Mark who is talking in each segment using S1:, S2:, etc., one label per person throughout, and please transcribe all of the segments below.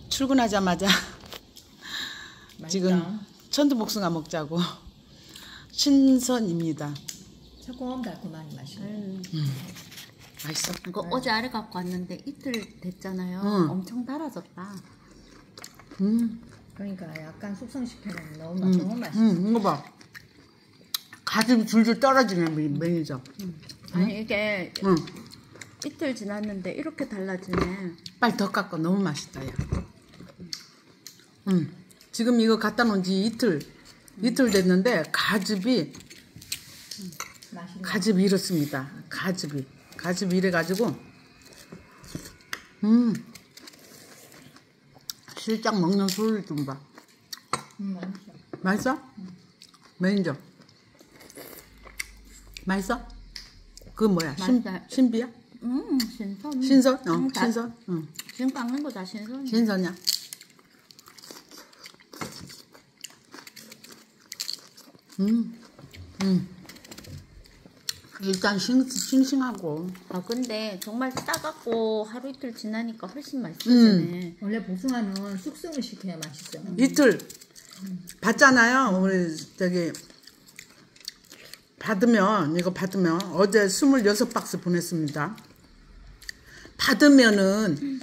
S1: 출근하자마자 지금
S2: 맛있다.
S1: 천두복숭아 먹자고. 신선입니다.
S2: 새콤달콤한 맛이네.
S1: 맛있어.
S3: 이거 어제 아래 갖고 왔는데 이틀 됐잖아요. 엄청 달아졌다.
S2: 그러니까 약간 숙성시켜놓으면 너무 맛있어.
S1: 이거 봐. 가슴 줄줄 떨어지네, 매니저.
S3: 아니 이게 이틀 지났는데 이렇게 달라지네.
S1: 빨리 더 깎아. 너무 맛있다, 야. 지금 이거 갖다 놓은 지 이틀 됐는데, 가즙이 이렇습니다. 가즙이 이래가지고, 실장 먹는 소리 좀 봐.
S2: 맛있어.
S1: 맛있어? 매니저. 맛있어? 그건 뭐야?
S3: 맛있어요.
S1: 신비야?
S3: 신선.
S1: 신선?
S3: 다-
S1: 신선?
S3: 지금 깎는 거 다 신선.
S1: 신선이야. 일단 싱싱하고.
S3: 아 근데 정말 따갑고 하루 이틀 지나니까 훨씬 맛있어지네.
S2: 원래 복숭아는 숙성을 시켜야 맛있어.
S1: 이틀 받잖아요. 우리 저기 이거 받으면 어제 26박스 보냈습니다. 받으면은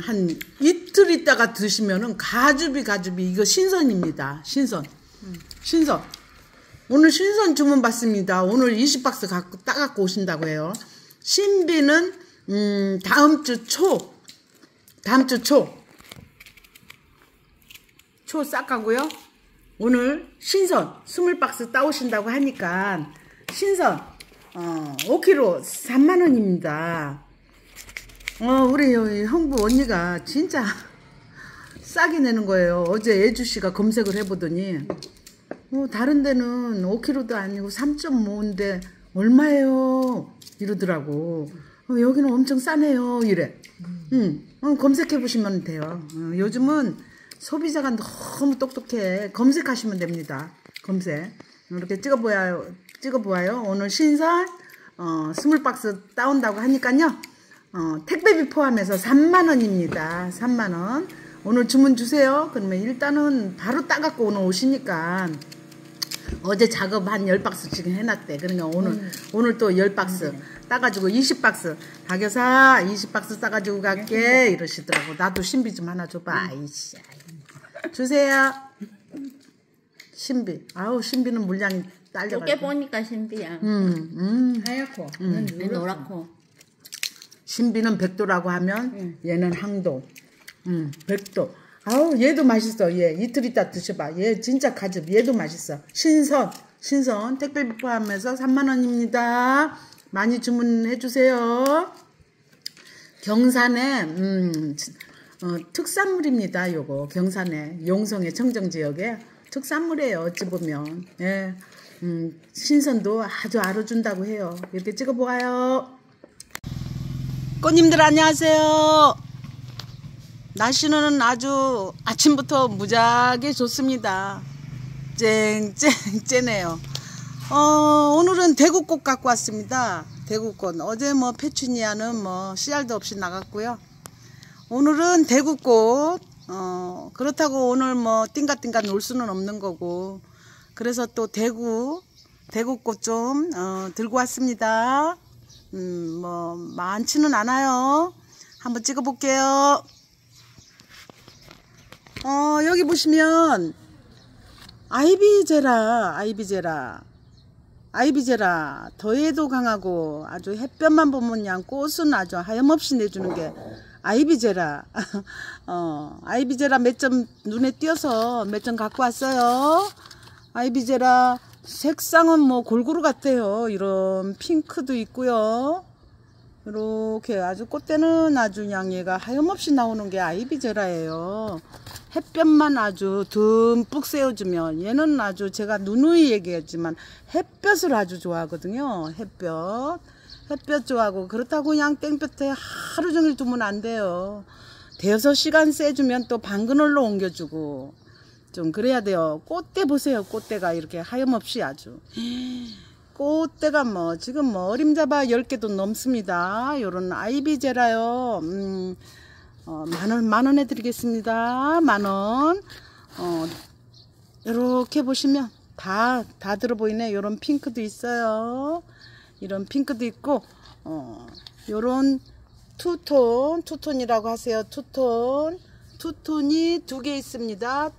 S1: 한 이틀 있다가 드시면은 가즙이 이거 신선입니다. 신선. 오늘 신선 주문 받습니다. 오늘 20박스 따갖고 오신다고 해요. 신비는 다음 주 초 싹 가고요. 오늘 신선 20박스 따오신다고 하니까 신선 5kg 3만원입니다. 우리 형부 언니가 진짜 싸게 내는 거예요. 어제 예주씨가 검색을 해보더니 다른 데는 5kg도 아니고 3.5인데 얼마예요? 이러더라고. 여기는 엄청 싸네요. 이래. 검색해보시면 돼요. 요즘은 소비자가 너무 똑똑해. 검색하시면 됩니다. 검색. 이렇게 찍어보아요. 오늘 신선 20박스 따온다고 하니까요. 택배비 포함해서 3만원입니다. 3만원. 오늘 주문 주세요. 그러면 일단은 바로 따갖고 오늘 오시니까 어제 작업 한 10박스 지금 해놨대. 그러니까 오늘 또 10박스 따가지고 20박스. 박여사 20박스 따가지고 갈게. 이러시더라고. 나도 신비 좀 하나 줘봐. 아이씨. 주세요. 신비. 아우 신비는 물량이 딸려가지고.
S3: 쪼개 보니까 신비야.
S2: 하얗고
S3: 노랗고.
S1: 신비는 백도라고 하면 얘는 항도. 백도. 아우 얘도 맛있어. 얘 이틀 있다 드셔봐. 얘 진짜 가즙. 얘도 맛있어. 신선 택배비 포함해서 3만원입니다. 많이 주문해 주세요. 경산에 특산물입니다. 요거 경산에 용성의 청정지역에 특산물이에요. 어찌 보면. 예. 신선도 아주 알아준다고 해요. 이렇게 찍어보아요. 꽃님들 안녕하세요. 날씨는 아주 아침부터 무지하게 좋습니다. 쨍쨍쨍해요. 오늘은 대구꽃 갖고 왔습니다. 대구꽃. 어제 페추니아는 씨알도 없이 나갔고요. 오늘은 대구꽃. 그렇다고 오늘 띵가띵가 놀 수는 없는 거고. 그래서 또 대구꽃 좀 들고 왔습니다. 많지는 않아요. 한번 찍어볼게요. 여기 보시면 아이비제라 더위에도 강하고 아주 햇볕만 보면 그냥 꽃은 아주 하염없이 내주는 게 아이비제라. 아이비제라 몇 점 눈에 띄어서 몇 점 갖고 왔어요. 아이비제라 색상은 골고루 같아요. 이런 핑크도 있고요. 이렇게 아주 꽃대는 아주 그냥 얘가 하염없이 나오는 게 아이비제라예요. 햇볕만 아주 듬뿍 쐬어주면 얘는 아주 제가 누누이 얘기했지만 햇볕을 아주 좋아하거든요. 햇볕 좋아하고 그렇다고 그냥 땡볕에 하루 종일 두면 안 돼요. 대여섯 시간 쐬주면 또 방그늘로 옮겨주고 좀 그래야 돼요. 꽃대 보세요. 꽃대가 이렇게 하염없이 아주 꽃대가 지금 어림잡아 10개도 넘습니다. 요런 아이비제라요. 만 원에 드리겠습니다. 만 원. 이렇게 보시면 다 들어 보이네. 요런 핑크도 있어요. 이런 핑크도 있고, 요런 투톤이라고 하세요. 투톤이 2개 있습니다.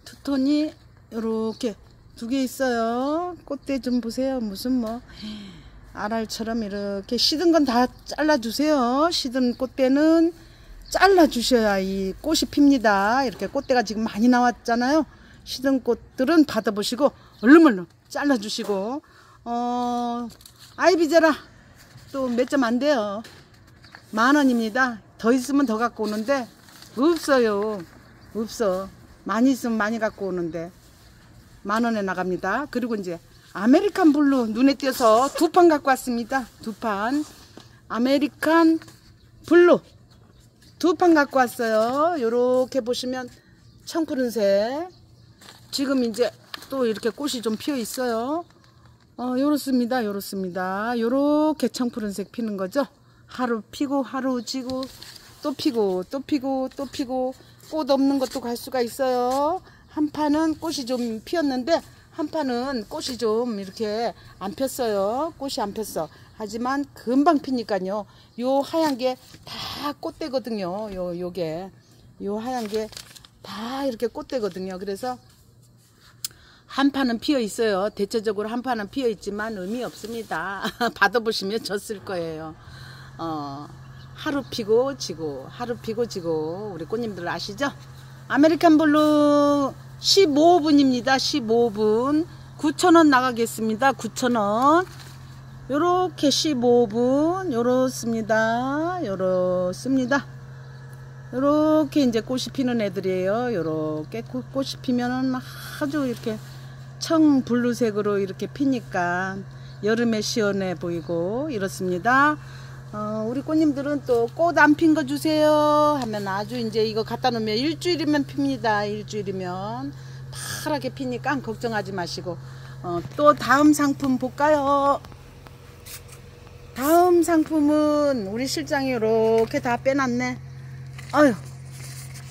S1: 투톤이 요렇게 2개 있어요. 꽃대 좀 보세요. 무슨 뭐 알알처럼 이렇게 시든 건 다 잘라주세요. 시든 꽃대는 잘라주셔야 이 꽃이 핍니다. 이렇게 꽃대가 지금 많이 나왔잖아요. 시든 꽃들은 받아보시고 얼른 잘라주시고, 아이비제라 또 몇 점 안 돼요. 만 원입니다. 더 있으면 더 갖고 오는데 없어요. 없어. 많이 있으면 많이 갖고 오는데 만 원에 나갑니다. 그리고 이제 아메리칸 블루 눈에 띄어서 2판 갖고 왔습니다. 2판 아메리칸 블루 2판 갖고 왔어요. 요렇게 보시면 청푸른색, 지금 이제 또 이렇게 꽃이 좀 피어 있어요. 요렇습니다. 요렇게 청푸른색 피는 거죠. 하루 피고 하루 지고 또 피고 또 피고 또 피고, 꽃 없는 것도 갈 수가 있어요. 한 판은 꽃이 좀 피었는데 한 판은 꽃이 좀 이렇게 안 폈어요. 꽃이 안 폈어. 하지만 금방 피니까요. 요 하얀 게 다 꽃대거든요. 요 하얀 게 다 이렇게 꽃대거든요. 그래서 한 판은 피어 있어요. 대체적으로 한 판은 피어 있지만 의미 없습니다. 받아보시면 졌을 거예요. 하루 피고 지고 하루 피고 지고, 우리 꽃님들 아시죠? 아메리칸 블루 15분입니다. 15분 9,000원 나가겠습니다. 9,000원. 요렇게 15분 요렇습니다. 요렇게 이제 꽃이 피는 애들이에요. 요렇게 꽃이 피면은 아주 이렇게 청블루색으로 이렇게 피니까 여름에 시원해 보이고 이렇습니다. 우리 꽃님들은 또 꽃 안 핀 거 주세요 하면 아주 이제 이거 갖다 놓으면 일주일이면 핍니다. 일주일이면 파랗게 피니까 걱정하지 마시고, 또 다음 상품 볼까요? 다음 상품은 우리 실장이 이렇게 다 빼놨네. 아유,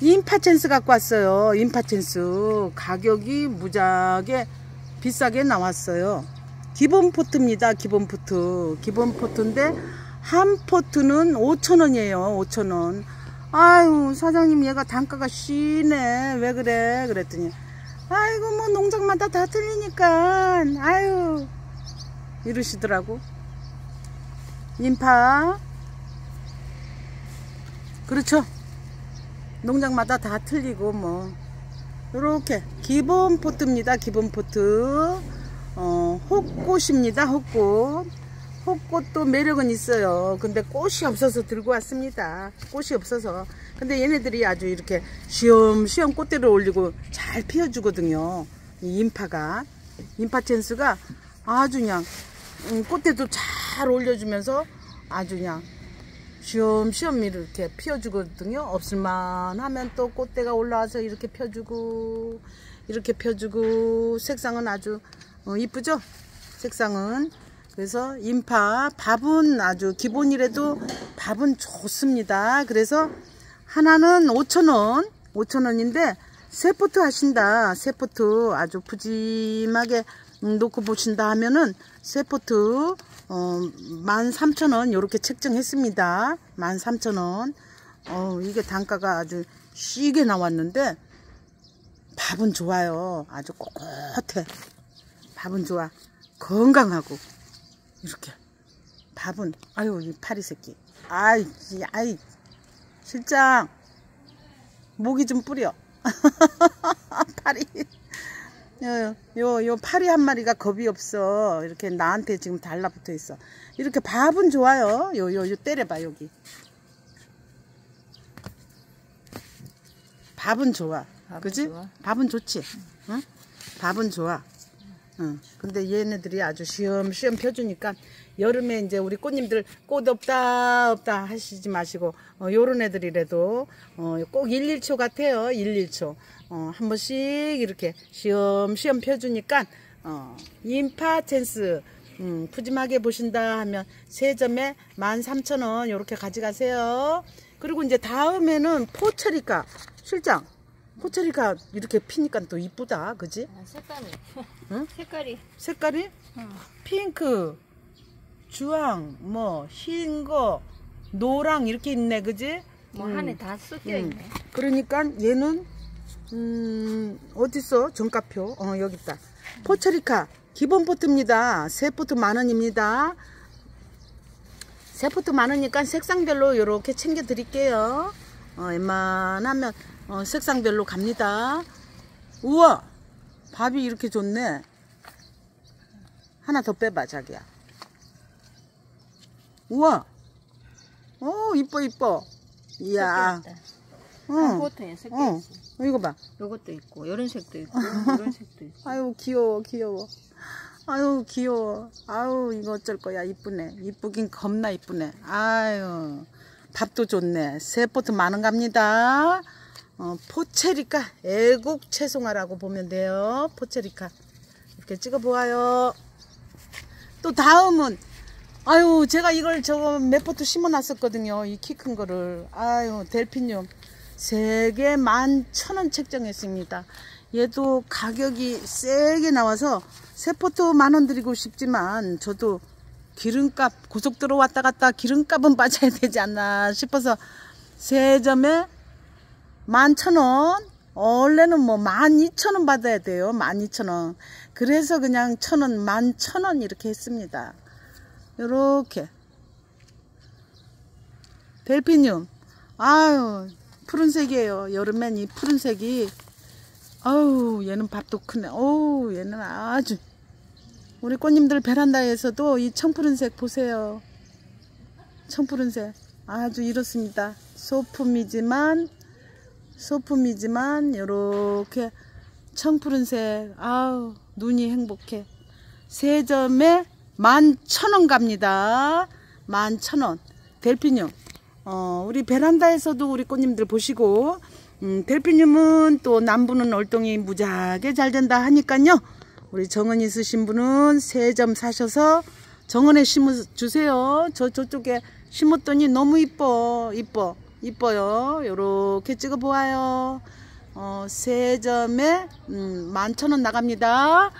S1: 인파첸스 갖고 왔어요. 인파첸스 가격이 무지하게 비싸게 나왔어요. 기본 포트입니다. 기본 포트인데 한 포트는 5,000원이에요. 5,000원. 아유, 사장님 얘가 단가가 쉬네. 왜 그래? 그랬더니 아이고 뭐 농장마다 다 틀리니까 아유 이러시더라고. 인파 그렇죠. 농장마다 다 틀리고 뭐 요렇게 기본 포트입니다. 기본 포트. 혹꽃입니다. 혹꽃도 매력은 있어요. 근데 꽃이 없어서 들고 왔습니다. 꽃이 없어서. 근데 얘네들이 아주 이렇게 쉬엄쉬엄 꽃대를 올리고 잘 피워주거든요. 이 인파첸스가 아주 그냥 꽃대도 잘 올려주면서 아주 그냥 쉬엄쉬엄 이렇게 피워주거든요. 없을만 하면 또 꽃대가 올라와서 이렇게 펴주고 색상은 아주 이쁘죠? 색상은. 그래서 인파 밥은 아주 기본이라도 밥은 좋습니다. 그래서 하나는 5,000원 5,000원인데 세 포트 하신다. 세 포트 아주 푸짐하게 놓고 보신다 하면은 세 포트 13,000원 요렇게 책정했습니다. 13,000원. 이게 단가가 아주 쉬게 나왔는데 밥은 좋아요. 아주 꼿꼿해. 밥은 좋아. 건강하고 이렇게 밥은 아유 이 파리 새끼 아이 실장 목이 좀 뿌려. 파리 요 파리 한 마리가 겁이 없어. 이렇게 나한테 지금 달라붙어 있어. 이렇게 밥은 좋아요. 요 때려봐. 여기 밥은 좋아. 그지? 좋아. 밥은 좋지. 응? 밥은 좋아. 응. 근데 얘네들이 아주 쉬엄쉬엄 펴주니까 여름에 이제 우리 꽃님들 꽃 없다 하시지 마시고 요런 애들이라도 꼭 1~1초 같아요. 1~1초 한 번씩 이렇게 쉬엄쉬엄 펴주니까 인파첸스 푸짐하게 보신다 하면 세 점에 13,000원 요렇게 가져가세요. 그리고 이제 다음에는 포체리카. 실장, 포체리카 이렇게 피니까 또 이쁘다, 그지?
S2: 아, 색깔이.
S1: 응?
S2: 색깔이.
S1: 색깔이? 핑크, 주황, 뭐 흰 거, 노랑 이렇게 있네, 그지?
S2: 뭐 안에 다 섞여 있네.
S1: 그러니까 얘는 어딨어? 정가표. 여기 있다. 포체리카 기본 포트입니다. 세 포트 10,000원입니다. 세 포트 10,000원이니까 색상별로 이렇게 챙겨 드릴게요. 웬만하면 색상별로 갑니다. 우와, 밥이 이렇게 좋네. 하나 더 빼봐, 자기야. 우와, 이뻐 이뻐. 이야.
S2: 한 포트에 섞여 있어.
S1: 이거 봐.
S2: 요것도 있고, 이런 색도 있고, 이런 색도 있고.
S1: 아유, 귀여워, 귀여워. 아유, 귀여워. 아유, 이거 어쩔 거야. 이쁘네. 이쁘긴 겁나 이쁘네. 아유, 밥도 좋네. 세 포트 10,000원 갑니다. 포체리카 애국 채송화라고 보면 돼요. 포체리카. 이렇게 찍어보아요. 또 다음은, 아유, 제가 이걸 저거 몇 포트 심어 놨었거든요. 이 키 큰 거를. 아유, 델피늄. 3개 11,000원 책정했습니다. 얘도 가격이 세게 나와서 세 포트 10,000원 드리고 싶지만 저도 기름값 고속도로 왔다 갔다 기름값은 빠져야 되지 않나 싶어서 세 점에 11,000원. 원래는 뭐 12,000원 받아야 돼요. 12,000원. 그래서 그냥 1,000원 11,000원 이렇게 했습니다. 요렇게 델피늄. 아유, 푸른색이에요. 여름엔 이 푸른색이, 아우, 얘는 밥도 크네. 어우, 얘는 아주, 우리 꽃님들 베란다에서도 이 청푸른색 보세요. 청푸른색 아주 이렇습니다. 소품이지만 요렇게 청푸른색. 아우, 눈이 행복해. 세 점에 11,000원 갑니다. 11,000원. 델피늄. 우리 베란다에서도 우리 꽃님들 보시고, 델피늄은 또 남부는 월동이 무지하게 잘 된다 하니까요. 우리 정원 있으신 분은 3점 사셔서 정원에 심어주세요. 저쪽에 심었더니 너무 이뻐요. 요렇게 찍어보아요. 3점에 11,000원 나갑니다.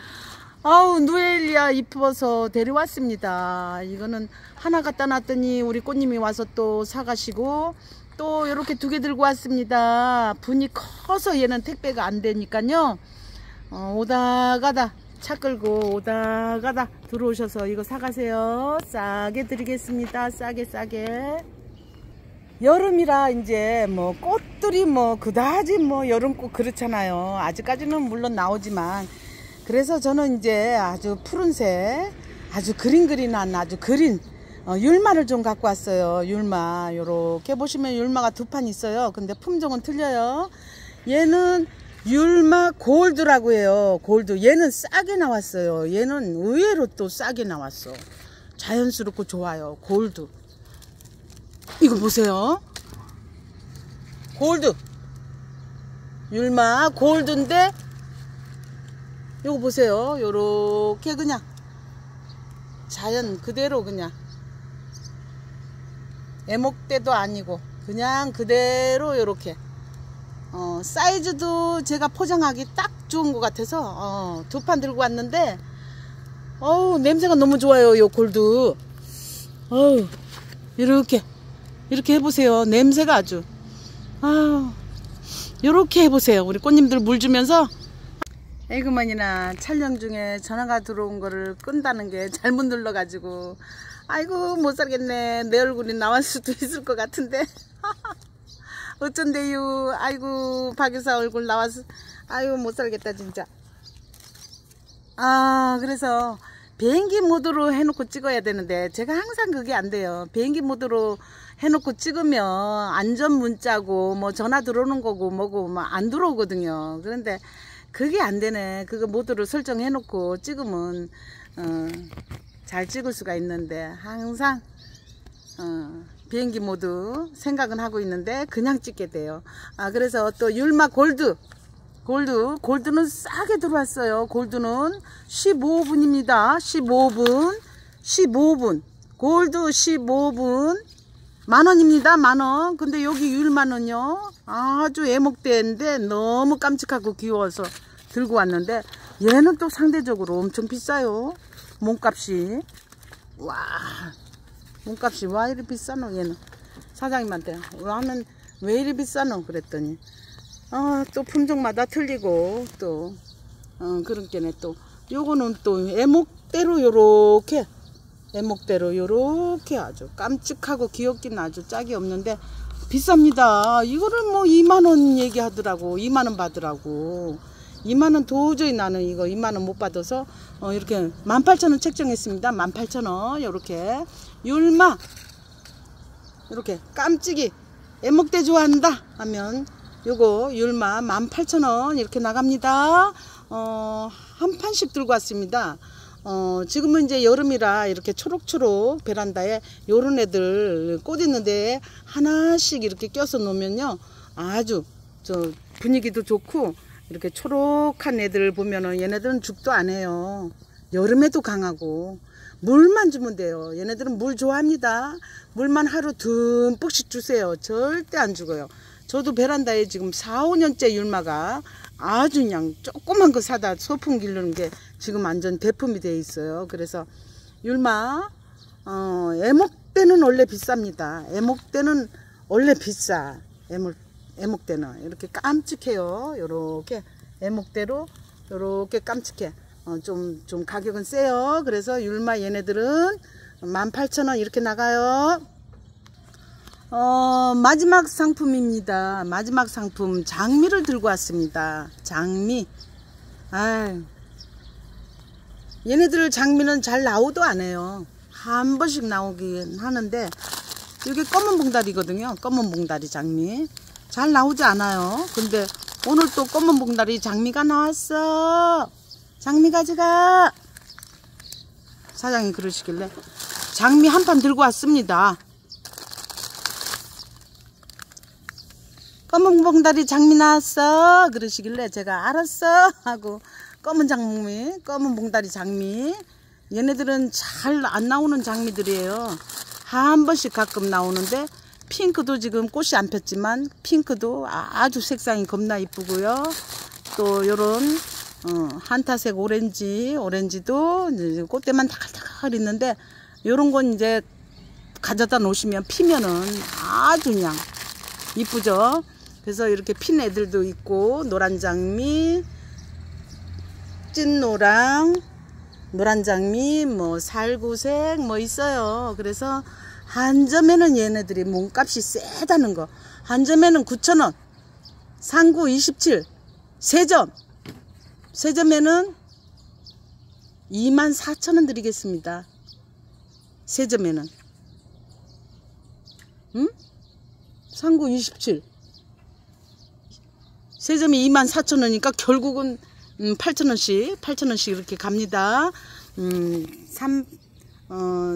S1: 아우, 누엘리아 이뻐서 데려왔습니다. 이거는 하나 갖다 놨더니 우리 꽃님이 와서 또 사가시고, 또 이렇게 2개 들고 왔습니다. 분이 커서 얘는 택배가 안 되니까요. 오다가다 차 끌고 오다가다 들어오셔서 이거 사가세요. 싸게 드리겠습니다. 싸게. 여름이라 이제 뭐 꽃들이 뭐 그다지 뭐 여름꽃 그렇잖아요. 아직까지는 물론 나오지만, 그래서 저는 이제 아주 푸른색, 아주 그린한 아주 그린 율마를 좀 갖고 왔어요. 율마. 요렇게 보시면 율마가 2판 있어요. 근데 품종은 틀려요. 얘는 율마 골드라고 해요. 골드. 얘는 싸게 나왔어요. 얘는 의외로 또 싸게 나왔어. 자연스럽고 좋아요. 골드. 이거 보세요. 골드. 율마 골드인데 요거 보세요. 요렇게 그냥 자연 그대로 그냥 애목대도 아니고 그냥 그대로 요렇게 사이즈도 제가 포장하기 딱 좋은 것 같아서 2판 들고 왔는데, 어우, 냄새가 너무 좋아요. 요 골드. 어우, 이렇게 해보세요. 냄새가 아주, 아우, 요렇게 해보세요. 우리 꽃님들 물 주면서. 에그머니나 촬영 중에 전화가 들어온 거를 끈다는 게 잘못 눌러가지고, 아이고, 못 살겠네. 내 얼굴이 나올 수도 있을 것 같은데. 어쩐데요. 아이고, 박여사 얼굴 나와서, 아이고, 못 살겠다, 진짜. 그래서 비행기 모드로 해놓고 찍어야 되는데, 제가 항상 그게 안 돼요. 비행기 모드로 해놓고 찍으면 안전 문자고, 뭐 전화 들어오는 거고, 뭐고, 뭐 안 들어오거든요. 그런데 그게 안 되네. 그거 모드로 설정해놓고 찍으면, 잘 찍을 수가 있는데, 항상, 비행기 모드 생각은 하고 있는데 그냥 찍게 돼요. 그래서 또 율마 골드는 싸게 들어왔어요. 골드는 15분입니다. 15분 골드 15분 10,000원입니다. 10,000원. 근데 여기 율마는요 아주 애목대인데 너무 깜찍하고 귀여워서 들고 왔는데 얘는 또 상대적으로 엄청 비싸요. 몸값이. 와, 몸값이 와 이리 비싸노 얘는. 사장님한테 와는 왜 이리 비싸노 그랬더니 또 품종마다 틀리고 또 그런 게네. 또 요거는 또 애목대로 요렇게 아주 깜찍하고 귀엽기는 아주 짝이 없는데 비쌉니다. 이거를 뭐 20,000원 얘기하더라고. 20,000원 받으라고. 20,000원 도저히 나는 이거 20,000원 못 받아서 이렇게 18,000원 책정했습니다. 18,000원. 요렇게 율마 이렇게 깜찍이 애목대 좋아한다 하면 요거 율마 18,000원 이렇게 나갑니다. 한 판씩 들고 왔습니다. 지금은 이제 여름이라 이렇게 초록초록 베란다에 요런 애들 꽃 있는데 하나씩 이렇게 껴서 놓으면요 아주 저 분위기도 좋고 이렇게 초록한 애들 보면은 얘네들은 죽도 안 해요. 여름에도 강하고 물만 주면 돼요. 얘네들은 물 좋아합니다. 물만 하루 듬뿍씩 주세요. 절대 안 죽어요. 저도 베란다에 지금 4, 5년째 율마가 아주 그냥 조그만 거 사다 소풍 기르는 게 지금 완전 대품이 되어 있어요. 그래서 율마 애목대는 원래 비쌉니다. 애목대는 원래 비싸. 애목대는 이렇게 깜찍해요. 요렇게 애목대로 요렇게 깜찍해. 좀 가격은 세요. 그래서 율마 얘네들은 18,000원 이렇게 나가요. 마지막 상품입니다. 마지막 상품 장미를 들고 왔습니다. 장미. 얘네들 장미는 잘 나오도 안 해요. 한 번씩 나오긴 하는데 이게 검은 봉다리거든요. 검은 봉다리 장미 잘 나오지 않아요. 근데 오늘 또 검은 봉다리 장미가 나왔어. 장미 가져가. 사장님 그러시길래 장미 한 판 들고 왔습니다. 검은 봉다리 장미 나왔어 그러시길래 제가 알았어 하고 검은 장미, 검은 봉다리 장미 얘네들은 잘 안 나오는 장미들이에요. 한 번씩 가끔 나오는데 핑크도 지금 꽃이 안 폈지만 핑크도 아주 색상이 겁나 이쁘고요. 또 요런 한타색 오렌지도 이제 꽃대만 다글다글 있는데 요런 건 이제 가져다 놓으시면 피면은 아주 그냥 이쁘죠. 그래서 이렇게 핀 애들도 있고 노란 장미, 찐노랑, 노란 장미, 뭐 살구색 뭐 있어요. 그래서 한 점에는 얘네들이 몸값이 세다는 거. 한 점에는 9,000원, 상구 27, 세 점에는 24,000원 드리겠습니다. 세 점에는. 응? 상구 27. 세 점이 24,000원이니까 결국은 8,000원씩 이렇게 갑니다.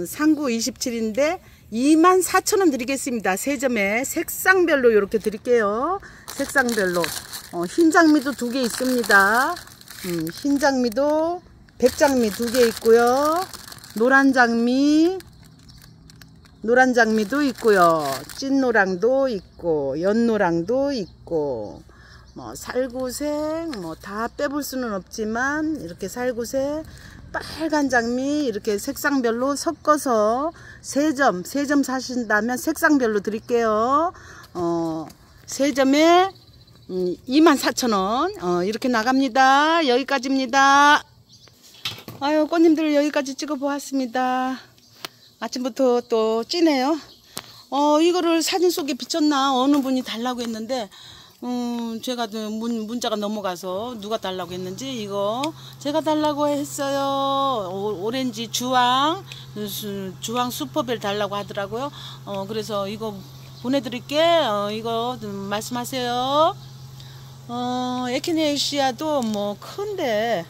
S1: 상구 27인데 24,000원 드리겠습니다. 세 점에 색상별로 이렇게 드릴게요. 색상별로. 흰 장미도 2개 있습니다. 흰 장미도 백장미 2개 있고요. 노란 장미도 있고요. 찐노랑도 있고 연노랑도 있고 뭐 살구색 뭐 다 빼볼 수는 없지만 이렇게 살구색 빨간 장미 이렇게 색상별로 섞어서 세 점 사신다면 색상별로 드릴게요. 세 점에 24,000원 이렇게 나갑니다. 여기까지입니다. 아유 꽃님들 여기까지 찍어 보았습니다. 아침부터 또 찌네요. 이거를 사진 속에 비쳤나 어느 분이 달라고 했는데 제가 문자가 넘어가서 누가 달라고 했는지 이거 제가 달라고 했어요. 오렌지 주황 슈퍼벨 달라고 하더라고요. 그래서 이거 보내드릴게. 이거 말씀하세요. 에키네시아도 뭐 큰데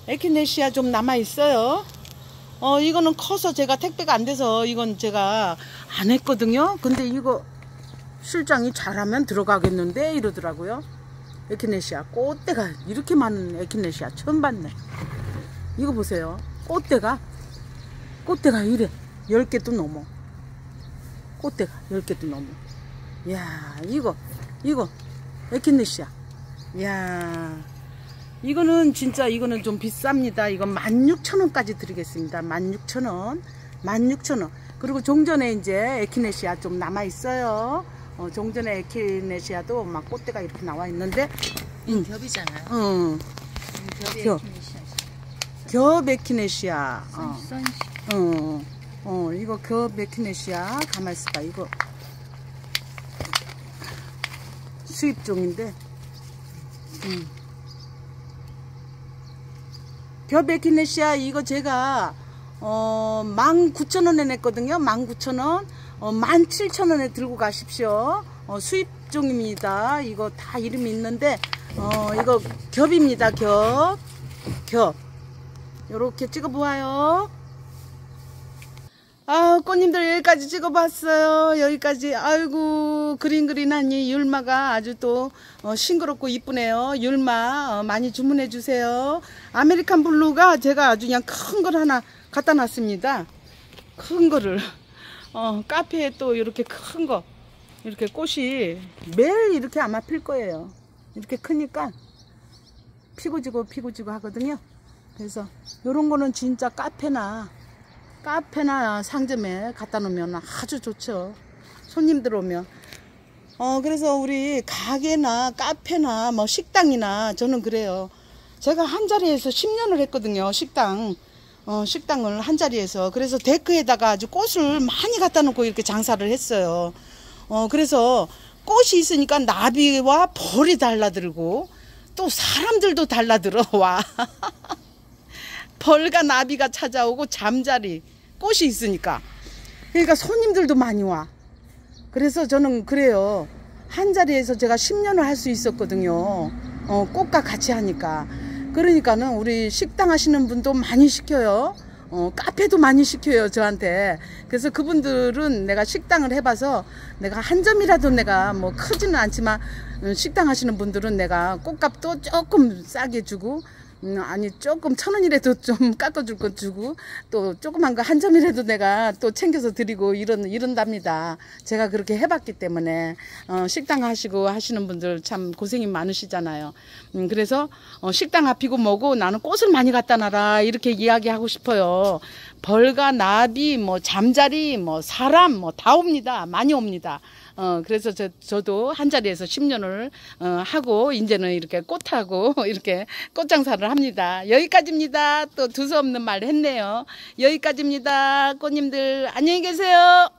S1: 에키네시아 좀 남아 있어요. 이거는 커서 제가 택배가 안 돼서 이건 제가 안 했거든요. 근데 이거 실장이 잘하면 들어가겠는데 이러더라고요. 에키네시아 꽃대가 이렇게 많은 에키네시아 처음 봤네. 이거 보세요. 꽃대가 이래 10개도 넘어. 꽃대가 10개도 넘어. 이야, 이거 에키네시아. 이야, 이거는 진짜 이거는 좀 비쌉니다. 이건 16,000원까지 드리겠습니다. 16,000원. 16,000원. 그리고 종전에 이제 에키네시아 좀 남아 있어요. 종전에 에키네시아도 막 꽃대가 이렇게 나와 있는데,
S2: 겹이잖아요. 겹이
S1: 겹. 겹 에키네시아. 이거 겹 에키네시아. 가만 있어봐. 이거 수입종인데, 겹 에키네시아 이거 제가 19,000원에 냈거든요. 19,000원. 17,000원에 들고 가십시오. 수입종입니다. 이거 다 이름이 있는데, 이거 겹입니다. 겹. 요렇게 찍어보아요. 아, 꽃님들 여기까지 찍어봤어요. 여기까지. 아이고, 그린하니 율마가 아주 또 싱그럽고 이쁘네요. 율마 많이 주문해 주세요. 아메리칸 블루가 제가 아주 그냥 큰 걸 하나 갖다 놨습니다. 큰 거를 카페에 또 이렇게 큰 거 이렇게 꽃이 매일 이렇게 아마 필 거예요. 이렇게 크니까 피고 지고 하거든요. 그래서 요런 거는 진짜 카페나 상점에 갖다 놓으면 아주 좋죠. 손님들 오면. 그래서 우리 가게나 카페나 뭐 식당이나 저는 그래요. 제가 한 자리에서 10년을 했거든요. 식당을 한 자리에서. 그래서 데크에다가 아주 꽃을 많이 갖다 놓고 이렇게 장사를 했어요. 그래서 꽃이 있으니까 나비와 벌이 달라들고 또 사람들도 달라들어 와. 벌과 나비가 찾아오고 잠자리 꽃이 있으니까. 그러니까 손님들도 많이 와. 그래서 저는 그래요. 한 자리에서 제가 10년을 할 수 있었거든요. 꽃과 같이 하니까. 그러니까는 우리 식당 하시는 분도 많이 시켜요. 카페도 많이 시켜요, 저한테. 그래서 그분들은 내가 식당을 해봐서 내가 한 점이라도 내가 뭐 크지는 않지만 식당 하시는 분들은 내가 꽃값도 조금 싸게 주고 아니 조금 1,000원이라도 좀 깎아줄 거 주고 또 조그만 거 한 점이라도 내가 또 챙겨서 드리고 이런답니다. 제가 그렇게 해봤기 때문에 식당 하시고 하시는 분들 참 고생이 많으시잖아요. 그래서 식당 앞이고 뭐고 나는 꽃을 많이 갖다 놔라 이렇게 이야기하고 싶어요. 벌과 나비 뭐 잠자리 뭐 사람 뭐 다 옵니다. 많이 옵니다. 그래서 저도 한 자리에서 10년을 하고 이제는 이렇게 꽃하고 이렇게 꽃장사를 합니다. 여기까지입니다. 또 두서없는 말 했네요. 여기까지입니다. 꽃님들 안녕히 계세요.